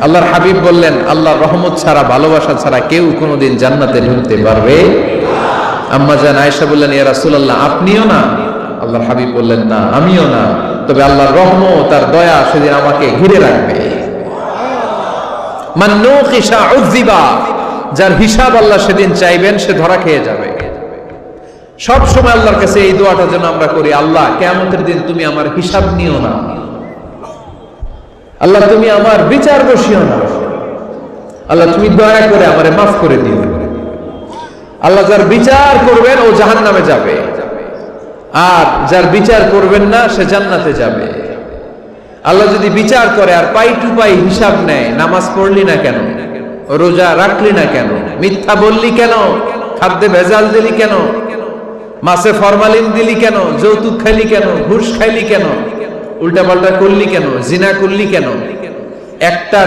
আল্লাহর হাবিব বললেন, আল্লাহর রহমত ছাড়া, ভালোবাসা ছাড়া কেউ কোনোদিন জান্নাতে ঢুকতে পারবে। আম্মা জান আয়েশা বললেন, ইয়া রাসূলুল্লাহ, আপনিও না? আল্লাহর হাবিব বললেন, না, আমিও না, তবে আল্লাহর রহমত আর দয়া সেদিন আমাকে ঘিরে রাখবে। মান নুকিশা উযিবা, যার হিসাব আল্লাহ সেদিন চাইবেন সে ধরা খেয়ে যাবে। সব সময় আল্লাহর কাছে এই দোয়াটা যেন আমরা করি, আল্লাহ কিয়ামতের দিন তুমি আমার হিসাব নিও না, আল্লাহ তুমি আমার বিচার বসিও না, আল্লাহ তুমি দয়া করে আমারে মাফ করে দিও। আল্লাহ যার বিচার করবেন ও জাহান্নামে যাবে, আর যার বিচার করবেন না সে জান্নাতে যাবে। আল্লাহ যদি বিচার করে আর পাই টু পাই হিসাব নেয়, নামাজ পড়লি না কেন, রোজা রাখলি না কেন, মিথ্যা বললি কেন, খাদ্যে ভেজাল দিলি কেন, মাছে ফরমালিন দিলি কেন, যৌতুক খাইলি কেন, ঘুষ খাইলি কেন, উল্টা পাল্টা করলি কেন, জিনা করলি কেন, একটা